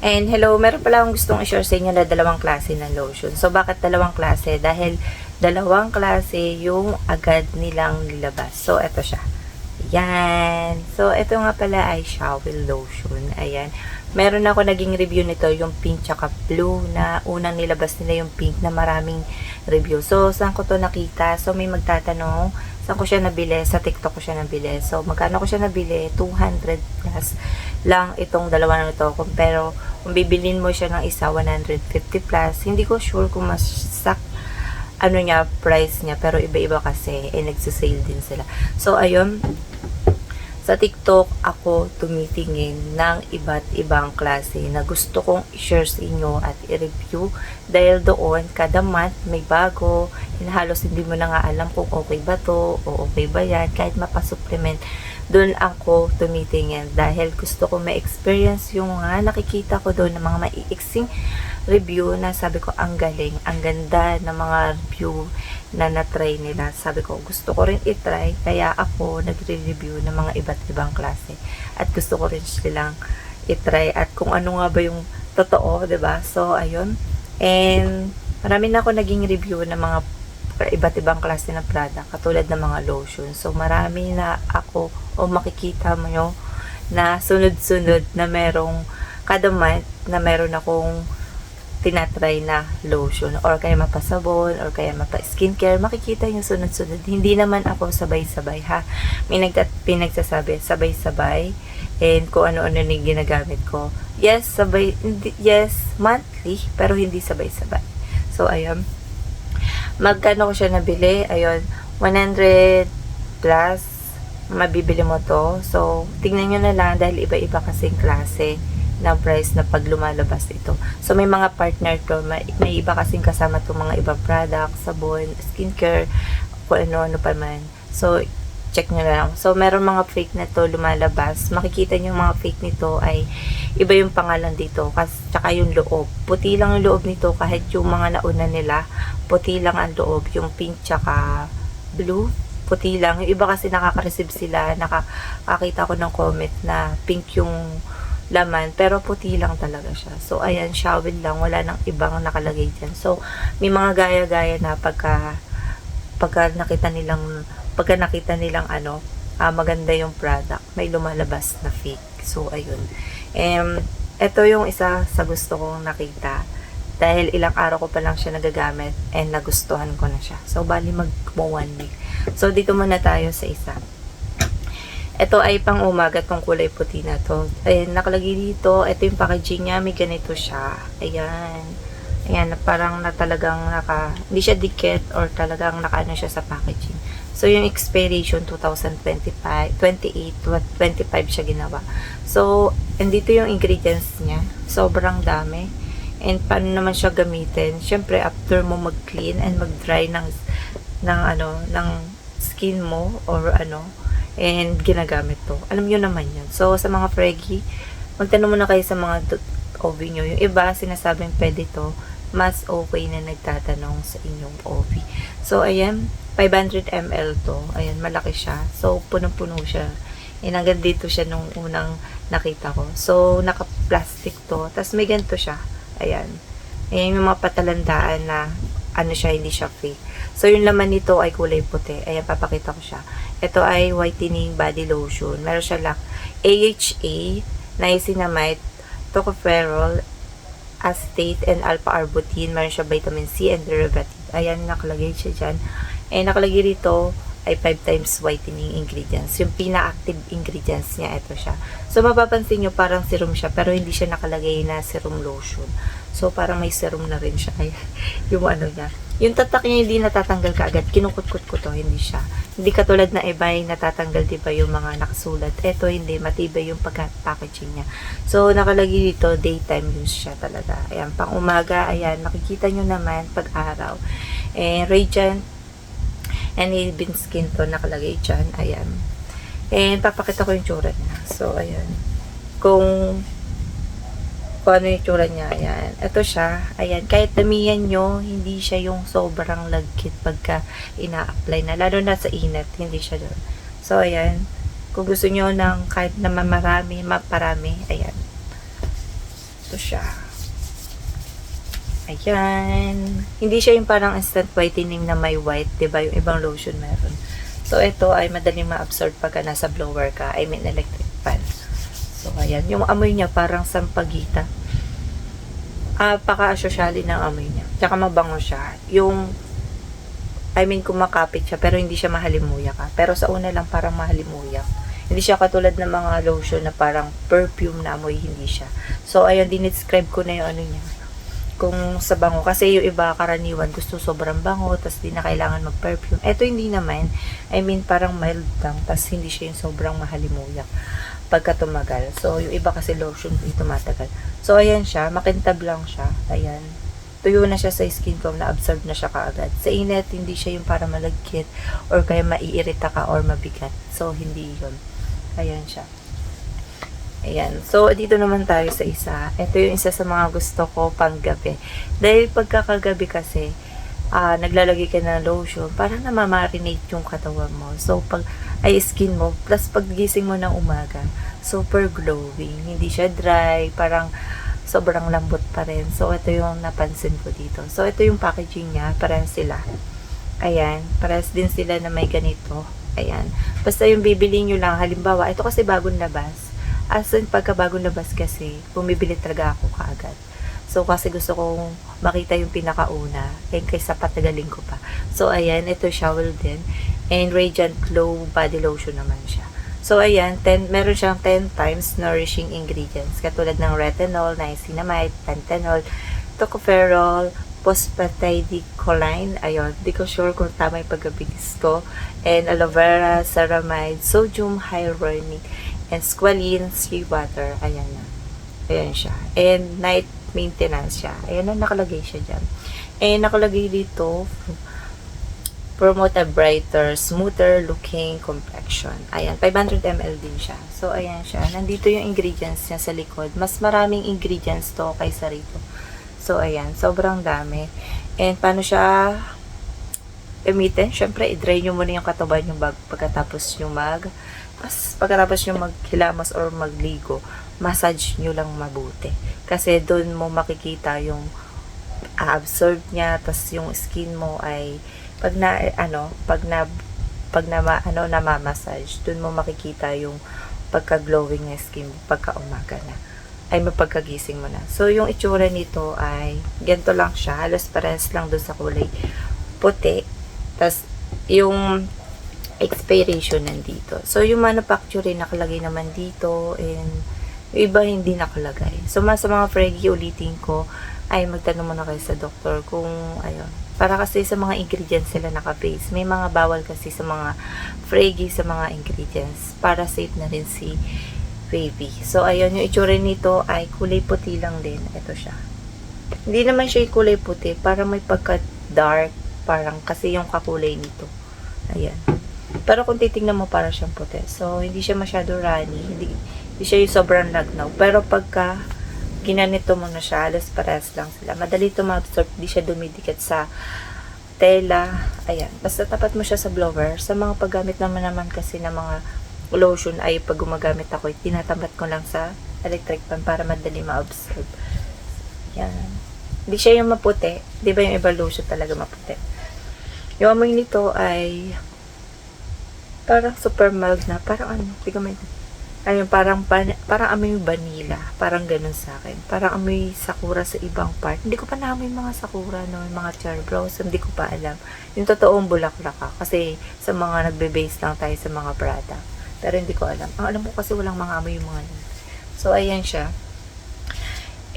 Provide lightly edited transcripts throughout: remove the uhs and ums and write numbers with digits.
And hello, meron pala akong gustong i-share sa inyo na dalawang klase ng lotion. So, bakit dalawang klase? Dahil dalawang klase yung agad nilang nilabas. So, eto siya. Yan. So, ito nga pala ay shower lotion. Ayan. Meron ako naging review nito, yung pink tsaka blue, na unang nilabas nila yung pink na maraming review. So, saan ko to nakita? So, may magtatanong, saan ko siya nabili? Sa TikTok ko siya nabili. So, magkano ko siya nabili? 200 plus lang itong dalawa na ito. Pero, kung bibilin mo siya ng isa, 150 plus. Hindi ko sure kung mas ano niya, price niya. Pero, iba-iba kasi. Nagsisale din sila. So, ayun. Sa TikTok, ako tumitingin ng iba't ibang klase na gusto kong i-share sa inyo at i-review. Dahil doon, kada month may bago. Halos hindi mo na nga alam kung okay ba to o okay ba yan. Kahit mapasupplement, doon ako tumitingin. Dahil gusto ko ma-experience yung nakikita ko doon ng mga maiiksing review na sabi ko, ang galing, ang ganda ng mga review na na-try nila. Sabi ko, gusto ko rin i-try, kaya ako nagre-review ng mga iba't ibang klase. At gusto ko rin silang i-try at kung ano nga ba yung totoo, 'di ba? So, ayun. And marami na ako naging review ng mga iba't ibang klase ng product, katulad ng mga lotion. So, marami na ako o makikita mo nyo na sunod-sunod na merong kada month na meron akong tinatry na lotion or kaya mapasabon or kaya mapa-skincare, makikita yung sunod-sunod. Hindi naman ako sabay-sabay ha. May pinagsasabi, sabay-sabay and kung ano-ano na ginagamit ko. Yes, sabay, yes, monthly, pero hindi sabay-sabay. So, ayun. Magkano ko siya nabili? Ayun, 100 plus mabibili mo to. So, tingnan nyo na lang dahil iba-iba kasing klase na price na pag lumalabas ito. So, may mga partner to, may iba kasing kasama itong mga ibang products, sabon, skincare, kung ano-ano pa man. So, check nyo lang. So, meron mga fake na to lumalabas. Makikita nyo yung mga fake nito ay iba yung pangalan dito. Tsaka yung loob. Puti lang yung loob nito kahit yung mga nauna nila. Puti lang ang loob. Yung pink tsaka blue. Puti lang. Yung iba kasi nakaka-receive sila. Nakakita ko ng comment na pink yung laman, pero puti lang talaga siya. So, ayan, shower lang. Wala nang ibang nakalagay dyan. So, may mga gaya-gaya na pagka nakita nilang maganda yung product, may lumalabas na fake. So, ayun. Ito yung isa sa gusto kong nakita. Dahil ilang araw ko pa lang siya nagagamit and nagustuhan ko na siya. So, bali mag-1 week. So, dito muna tayo sa isa. Ito ay pang umaga, tong kulay puti na to. Ayan, nakalagay dito. Ito yung packaging niya. May ganito siya. Ayan. Ayan, parang na talagang hindi siya dikit or talagang nakaano siya sa packaging. So, yung expiration 2025, 28, 25 siya ginawa. So, andito yung ingredients niya. Sobrang dami. And paano naman siya gamitin? Siyempre, after mo mag-clean and mag-dry ng skin mo or and ginagamit to. Alam nyo naman yun. So, sa mga fraggy, magtanong muna kayo sa mga OB nyo. Yung iba, sinasabing pwede to, mas okay na nagtatanong sa inyong OB. So, ayan, 500 ml to. Ayan, malaki siya. So, punong-puno siya. Hanggang dito siya nung unang nakita ko. So, naka-plastic to. Tapos, may ganito siya. Ayan. Ayan yung mga patalandaan na hindi siya fake. So, yung laman nito ay kulay puti. Ayan, papakita ko siya. Ito ay whitening body lotion. Meron siya AHA, niacinamide, tocopherol, acetate, and alpha-arbutin. Meron siya vitamin C and derivative. Ayan, nakalagay siya dyan. Nakalagay rito ay 5 times whitening ingredients. Yung pina-active ingredients niya, ito siya. So, mapapansin nyo, parang serum siya, pero hindi siya nakalagay na serum lotion. So, parang may serum na rin siya. Yung niya. Yung tatak niya hindi natatanggal kaagad. Kinukut-kut ko to, hindi siya. Hindi katulad na iba yung natatanggal, diba, yung mga nakasulat. Ito, hindi. Matibay yung pagka-packaging niya. So, nakalagay dito, daytime use siya talaga. Ayan, pang umaga, ayan, makikita nyo naman pag araw. Radiant and even skin to nakalagay dyan. Ayan. And papakita ko yung tsura niya. So, ayan. Kung ano yung tsura niya. Ayan. Ito siya. Ayan. Kahit damihan nyo, hindi siya yung sobrang lagkit pagka ina-apply na. Lalo na sa init. Hindi siya doon. So, ayan. Kung gusto nyo ng kahit na maparami, ayan. Ito siya. Ayan. Hindi siya yung parang instant whitening na may white, 'di ba? Yung ibang lotion meron. So, ito ay madaling ma-absorb pagka nasa blower ka. I mean, electric fan. So, ayan. Yung amoy niya parang sampagita. Paka-asosyali ng amoy niya. Tsaka mabango siya. Yung, I mean, kumakapit siya, pero hindi siya mahalimuyak ka. Pero sa una lang, parang mahalimuyak. Hindi siya katulad ng mga lotion na parang perfume na amoy, hindi siya. So, ayun, dinescribe ko na yung ano niya. Kung sa bango. Kasi yung iba, karaniwan, gusto sobrang bango, tas di na kailangan mag-perfume. Ito hindi naman. I mean, parang mild lang, tas hindi siya yung sobrang mahalimuyak pagka tumagal. So, yung iba kasi lotion, hindi tumatagal. So, ayan siya. Makintab lang siya. Ayan. Tuyo na siya sa skin ko, na-absorb na siya kaagad. Sa init, hindi siya yung para malagkit or kaya maiirita ka or mabigat. So, hindi yun. Ayan siya. Ayan. So, dito naman tayo sa isa. Ito yung isa sa mga gusto ko pang gabi. Dahil pagkakagabi kasi, naglalagay ka ng lotion, parang namamarinate yung katawan mo. So, pag ay skin mo, plus paggising mo ng umaga, super glowing. Hindi siya dry, parang sobrang lambot pa rin. So, ito yung napansin ko dito. So, ito yung packaging niya. Parehas sila. Ayan. Parehas din sila na may ganito. Ayan. Basta yung bibili nyo lang, halimbawa, ito kasi bagong labas. As in, pagka bagong labas kasi, bumibili talaga ako kaagad. So, kasi gusto kong makita yung pinakauna, kaysa patagalin ko pa. So, ayan, ito shower din. And Radiant Glow Body Lotion naman siya. So, ayan, meron siyang 10 times nourishing ingredients. Katulad ng retinol, niacinamide, panthenol, tocopherol, phosphatidylicholine, ayun, di ko sure kung tama yung pagkabigis ko, and aloe vera, ceramide, sodium hyaluronic, and squalene, seawater, ayan na. Ayan siya. And night maintenance siya. Ayan na, nakalagay siya dyan. And nakalagay dito, promote a brighter, smoother looking complexion. Ayan, 500 ml din siya. So, ayan siya. Nandito yung ingredients niya sa likod. Mas maraming ingredients to kaysa rito. So, ayan. Sobrang dami. And, paano siya gamitin? Siyempre, i-dry nyo muna yung katawan yung pagkatapos nyo pagkatapos nyo maghilamos or magligo, massage nyo lang mabuti. Kasi doon mo makikita yung absorb niya, tas yung skin mo ay namamassage, doon mo makikita yung pagka-glowing ng skin mo pagka umaga na. Ay mapagkagising mo na. So, yung itsura nito ay ganito lang siya. Halos parehas lang doon sa kulay puti. Tas, yung expiration nandito. So, yung manufacturing nakalagay naman dito and yung iba hindi nakalagay. So, sa mga fraggy, ulitin ko, ay magtanong muna kayo sa doktor kung, ayun, para kasi sa mga ingredients sila naka-base. May mga bawal kasi sa mga fraggy, sa mga ingredients, para safe na rin si baby. So, ayun, yung itsura nito ay kulay puti lang din. Ito siya. Hindi naman siya yung kulay puti, parang may pagka-dark, parang kasi yung kakulay nito. Ayan. Pero kung titingnan mo, parang siyang puti. So, hindi siya masyado runny. Hindi siya yung sobrang lagnaw. Pero pagka ginanito mo na siya, halos parehas lang sila. Madali ito ma-absorb. Hindi siya dumidikit sa tela. Ayan. Basta tapat mo siya sa blower. Sa mga paggamit naman kasi ng mga lotion ay pag gumagamit ako, tinatambat ko lang sa electric fan para madali ma-absorb. Yan. Hindi siya yung maputi. Di ba yung iba lotion talaga maputi? Yung amoy nito ay parang super mild na. Parang ano, di ko may... Ayun, parang amoy vanilla. Parang ganun sa akin. Parang amoy sakura sa ibang part. Hindi ko pa naamoy mga sakura, no? Mga cherry blossom. Hindi ko pa alam. Yung totoong bulaklak ka. Kasi sa mga nagbe-base lang tayo sa mga product. Pero hindi ko alam. Ang alam ko kasi walang mga amoy yung mga yun. So, ayan siya.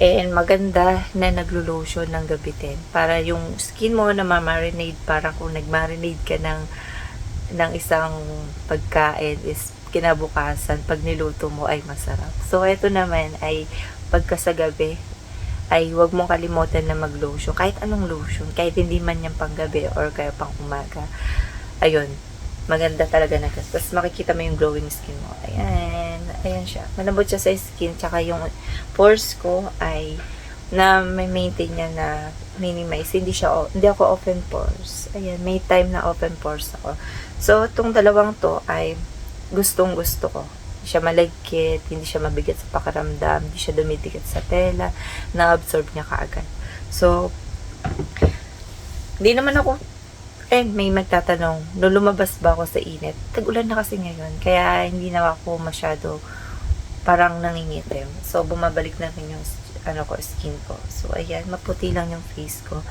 And maganda na naglo-lotion ng gabi din. Para yung skin mo na ma-marinate. Parang kung nag-marinate ka ng isang pagkain is kinabukasan, pag niluto mo ay masarap. So, ito naman ay pagka sa gabi, ay huwag mong kalimutan na mag-lotion. Kahit anong lotion, kahit hindi man yan pang gabi or kaya pang umaga. Ayun, maganda talaga na. Tapos makikita mo yung glowing skin mo. Ayan, ayan siya. Malambot siya sa skin, tsaka yung pores ko ay na may maintain niya na minimize. Hindi ako open pores. Ayan, may time na open pores ako. So, itong dalawang to ay gustong gusto ko. siya malagkit, hindi siya mabigat sa pakiramdam, hindi siya dumidikit sa tela, na-absorb niya kaagad. So, hindi naman ako, may magtatanong, no lumabas ba ako sa init? Tag-ulan na kasi ngayon, kaya hindi na ako masyado parang nangingitim. So, bumabalik na rin yung skin ko. So, ayan, maputi lang yung face ko.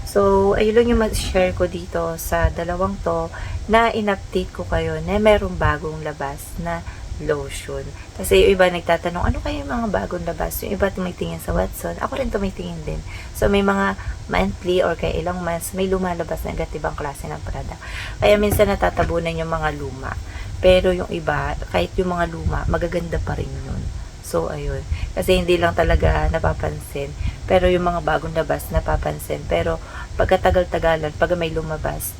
So, ayun lang yung ma-share ko dito sa dalawang to na in-update ko kayo na merong bagong labas na lotion. Kasi yung iba nagtatanong, ano kaya yung mga bagong labas? Yung iba tumitingin sa Watson. Ako rin tumitingin din. So, may mga monthly or kaya ilang months, may lumalabas na iba't ibang klase ng product. Kaya minsan natatabunan yung mga luma. Pero yung iba, kahit yung mga luma, magaganda pa rin yun. So, ayun. Kasi hindi lang talaga napapansin. Pero yung mga bagong labas, napapansin. Pero, pagkatagal-tagalan, pag may lumabas,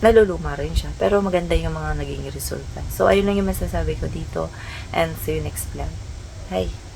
naluluma rin siya. Pero maganda yung mga naging resulta. So, ayun lang yung masasabi ko dito. And see you next vlog. Bye!